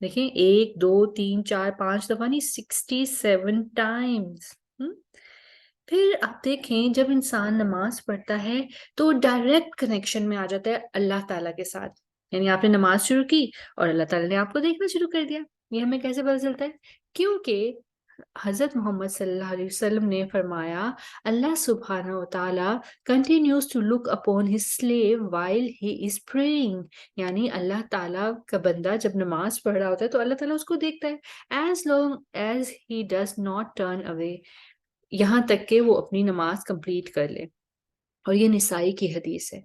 دیکھیں 1 2 3 4 5 دفعہ نہیں، 67 ٹائمز۔ پھر آپ دیکھیں جب انسان نماز پڑھتا ہے تو ڈائریکٹ کنیکشن میں آ جاتا ہے اللہ تعالیٰ کے ساتھ، یعنی آپ نے نماز شروع کی اور اللہ تعالیٰ نے آپ کو دیکھنا شروع کر دیا۔ یہ ہمیں کیسے پتہ چلتا ہے؟ کیونکہ حضرت محمد صلی اللہ علیہ وسلم نے فرمایا اللہ سبحانہ و تعالیٰ continues to look upon his slave while he is praying، یعنی اللہ تعالیٰ کا بندہ جب نماز پڑھ رہا ہوتا ہے تو اللہ تعالیٰ اس کو دیکھتا ہے as long as he does not turn away، یہاں تک کہ وہ اپنی نماز کمپلیٹ کر لے۔ اور یہ نسائی کی حدیث ہے۔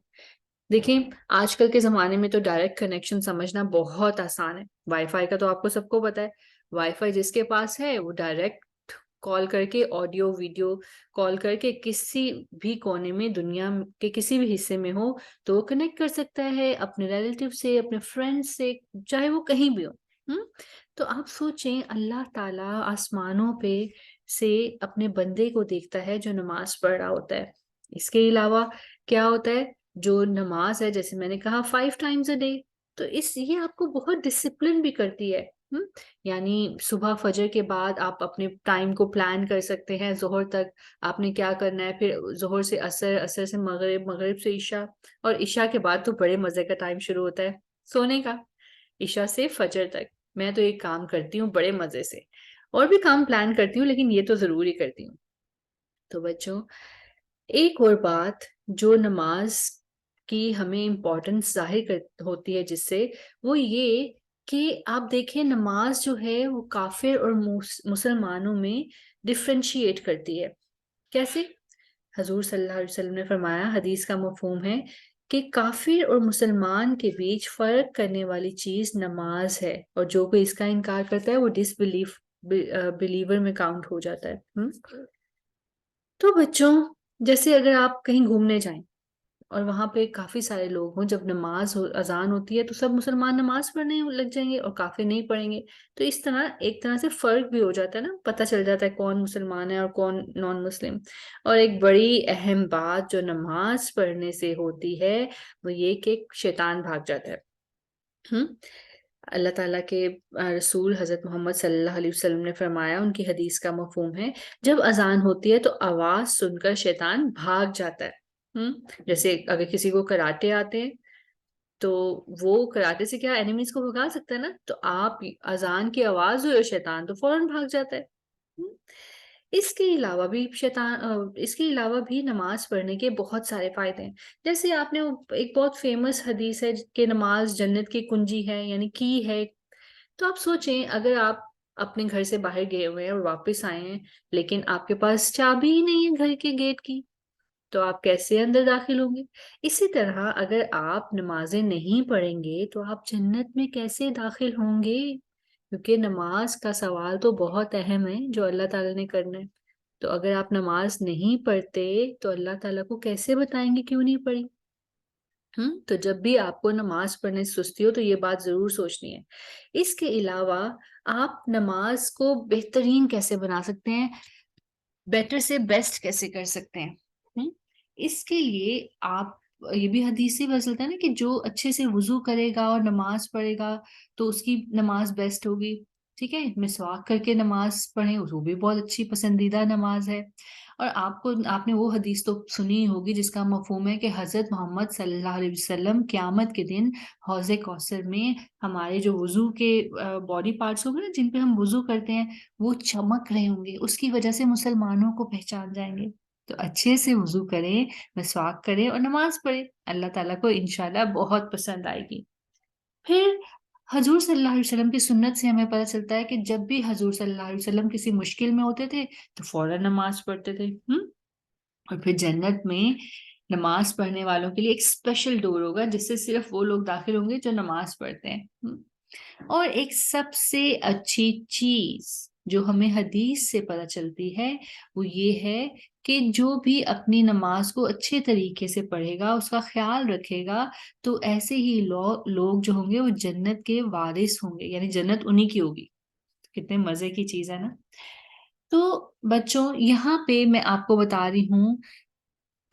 دیکھیں آج کل کے زمانے میں تو ڈائریکٹ کنیکشن سمجھنا بہت آسان ہے، وائی فائی کا تو آپ کو سب کو پتا ہے، وائی فائی جس کے پاس ہے وہ ڈائریکٹ کال کر کے آڈیو ویڈیو کال کر کے کسی بھی کونے میں دنیا کے کسی بھی حصے میں ہو تو وہ کنیکٹ کر سکتا ہے اپنے ریلیٹیو سے، اپنے فرینڈ سے، چاہے وہ کہیں بھی ہو۔ تو آپ سوچیں اللہ تعالیٰ آسمانوں پہ سے اپنے بندے کو دیکھتا ہے جو نماز پڑھ رہا ہوتا ہے۔ اس کے علاوہ کیا ہوتا ہے، جو نماز ہے جیسے میں نے کہا 5 times a day، تو یہ آپ کو بہت ڈسپلن بھی کرتی ہے۔ یعنی صبح فجر کے بعد آپ اپنے ٹائم کو پلان کر سکتے ہیں، ظہر تک آپ نے کیا کرنا ہے، پھر ظہر سے عصر، عصر سے مغرب، مغرب سے عشاء، اور عشاء کے بعد تو بڑے مزے کا ٹائم شروع ہوتا ہے سونے کا، عشاء سے فجر تک۔ میں تو ایک کام کرتی ہوں بڑے مزے سے، اور بھی کام پلان کرتی ہوں لیکن یہ تو ضروری کرتی ہوں۔ تو بچوں ایک اور بات جو نماز کی ہمیں امپورٹنس ظاہر ہوتی ہے جس سے، وہ یہ کہ آپ دیکھیں نماز جو ہے وہ کافر اور مسلمانوں میں ڈفرینشیٹ کرتی ہے۔ کیسے؟ حضور صلی اللہ علیہ وسلم نے فرمایا، حدیث کا مفہوم ہے کہ کافر اور مسلمان کے بیچ فرق کرنے والی چیز نماز ہے، اور جو کوئی اس کا انکار کرتا ہے وہ ڈس بلیور میں کاؤنٹ ہو جاتا ہے۔ تو بچوں جیسے اگر آپ کہیں گھومنے جائیں اور وہاں پہ کافی سارے لوگ ہوں، جب نماز اذان ہوتی ہے تو سب مسلمان نماز پڑھنے لگ جائیں گے اور کافر نہیں پڑھیں گے، تو اس طرح ایک طرح سے فرق بھی ہو جاتا ہے نا، پتہ چل جاتا ہے کون مسلمان ہے اور کون نان مسلم۔ اور ایک بڑی اہم بات جو نماز پڑھنے سے ہوتی ہے وہ یہ کہ شیطان بھاگ جاتا ہے۔ اللہ تعالیٰ کے رسول حضرت محمد صلی اللہ علیہ وسلم نے فرمایا، ان کی حدیث کا مفہوم ہے جب اذان ہوتی ہے تو آواز سن کر شیطان بھاگ جاتا ہے۔ جیسے اگر کسی کو کراٹے آتے ہیں تو وہ کراٹے سے کیا اینیمیز کو بھگا سکتا ہے نا، تو آپ اذان کی آواز ہوئی اور شیطان تو فوراً بھاگ جاتا ہے۔ اس کے علاوہ بھی نماز پڑھنے کے بہت سارے فائدے ہیں، جیسے آپ نے ایک بہت فیمس حدیث ہے کہ نماز جنت کی کنجی ہے، یعنی کی ہے۔ تو آپ سوچیں اگر آپ اپنے گھر سے باہر گئے ہوئے ہیں اور واپس آئے ہیں لیکن آپ کے پاس چابی ہی نہیں ہے گھر کے گیٹ کی، تو آپ کیسے اندر داخل ہوں گے؟ اسی طرح اگر آپ نمازیں نہیں پڑھیں گے تو آپ جنت میں کیسے داخل ہوں گے؟ کیونکہ نماز کا سوال تو بہت اہم ہے جو اللہ تعالیٰ نے کرنا ہے، تو اگر آپ نماز نہیں پڑھتے تو اللہ تعالیٰ کو کیسے بتائیں گے کیوں نہیں پڑھی؟ تو جب بھی آپ کو نماز پڑھنے سے سستی ہو تو یہ بات ضرور سوچنی ہے۔ اس کے علاوہ آپ نماز کو بہترین کیسے بنا سکتے ہیں، بیٹر سے بیسٹ کیسے کر سکتے ہیں؟ اس کے لیے آپ یہ بھی حدیث سے پتہ چلتا ہے نا کہ جو اچھے سے وضو کرے گا اور نماز پڑھے گا تو اس کی نماز بیسٹ ہوگی۔ ٹھیک ہے، مسواک کر کے نماز پڑھیں وہ بھی بہت اچھی پسندیدہ نماز ہے۔ اور آپ نے وہ حدیث تو سنی ہوگی جس کا مفہوم ہے کہ حضرت محمد صلی اللہ علیہ وسلم قیامت کے دن حوض کوثر میں ہمارے جو وضو کے باڈی پارٹس ہوں گے نا جن پہ ہم وضو کرتے ہیں وہ چمک رہے ہوں گے، اس کی وجہ سے مسلمانوں کو پہچان جائیں گے۔ تو اچھے سے وضو کریں، مسواک کریں اور نماز پڑھیں، اللہ تعالیٰ کو انشاءاللہ بہت پسند آئے گی۔ پھر حضور صلی اللہ علیہ وسلم کی سنت سے ہمیں پتہ چلتا ہے کہ جب بھی حضور صلی اللہ علیہ وسلم کسی مشکل میں ہوتے تھے تو فوراً نماز پڑھتے تھے۔ اور پھر جنت میں نماز پڑھنے والوں کے لیے ایک اسپیشل ڈور ہوگا جس سے صرف وہ لوگ داخل ہوں گے جو نماز پڑھتے ہیں۔ اور ایک سب سے اچھی چیز جو ہمیں حدیث سے پتہ چلتی ہے وہ یہ ہے کہ جو بھی اپنی نماز کو اچھے طریقے سے پڑھے گا، اس کا خیال رکھے گا، تو ایسے ہی لوگ جو ہوں گے وہ جنت کے وارث ہوں گے، یعنی جنت انہی کی ہوگی۔ کتنے مزے کی چیز ہے نا۔ تو بچوں یہاں پہ میں آپ کو بتا رہی ہوں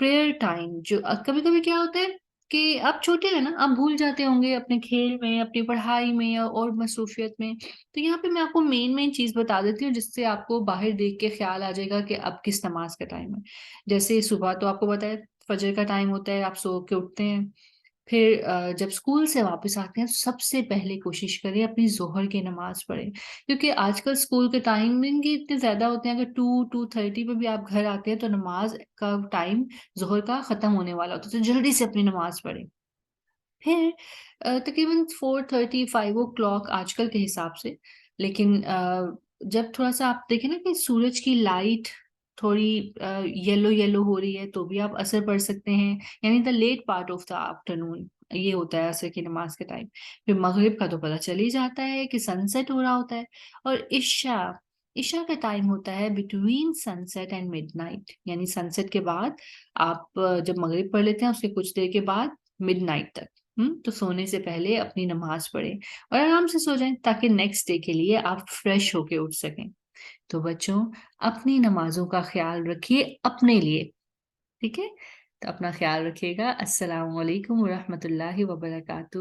پریئر ٹائم جو کبھی کبھی کیا ہوتا ہے کہ آپ چھوٹے ہیں نا، آپ بھول جاتے ہوں گے اپنے کھیل میں، اپنی پڑھائی میں یا اور مصروفیت میں. تو یہاں پہ میں آپ کو مین چیز بتا دیتی ہوں جس سے آپ کو باہر دیکھ کے خیال آ جائے گا کہ اب کس نماز کا ٹائم ہے. جیسے صبح تو آپ کو پتا ہے فجر کا ٹائم ہوتا ہے، آپ سو کے اٹھتے ہیں. پھر جب اسکول سے واپس آتے ہیں تو سب سے پہلے کوشش کریں اپنی ظہر کی نماز پڑھیں، کیونکہ آج کل اسکول کے ٹائمنگ ہی اتنے زیادہ ہوتے ہیں. اگر 2:30 پہ بھی آپ گھر آتے ہیں تو نماز کا ٹائم ظہر کا ختم ہونے والا ہوتا ہے، تو جلدی سے اپنی نماز پڑھیں. پھر تقریباً 4:30 5 o'clock آج کل کے حساب سے. لیکن جب تھوڑا سا آپ دیکھیں نا کہ سورج کی لائٹ تھوڑی یلو یلو ہو رہی ہے تو بھی آپ اثر پڑھ سکتے ہیں، یعنی the late part of the afternoon یہ ہوتا ہے عصر کی نماز کے ٹائم. پھر مغرب کا تو پتہ چل ہی جاتا ہے کہ سن سیٹ ہو رہا ہوتا ہے. اور عشاء کا ٹائم ہوتا ہے between sunset and midnight, یعنی سن سیٹ کے بعد آپ جب مغرب پڑھ لیتے ہیں اس کے کچھ دیر کے بعد مڈ نائٹ تک. تو سونے سے پہلے اپنی نماز پڑھیں اور آرام سے سو جائیں تاکہ نیکسٹ ڈے کے لیے آپ فریش ہو کے اٹھ سکیں. تو بچوں، اپنی نمازوں کا خیال رکھیے اپنے لیے، ٹھیک ہے؟ تو اپنا خیال رکھیے گا. السلام علیکم ورحمۃ اللہ وبرکاتہ.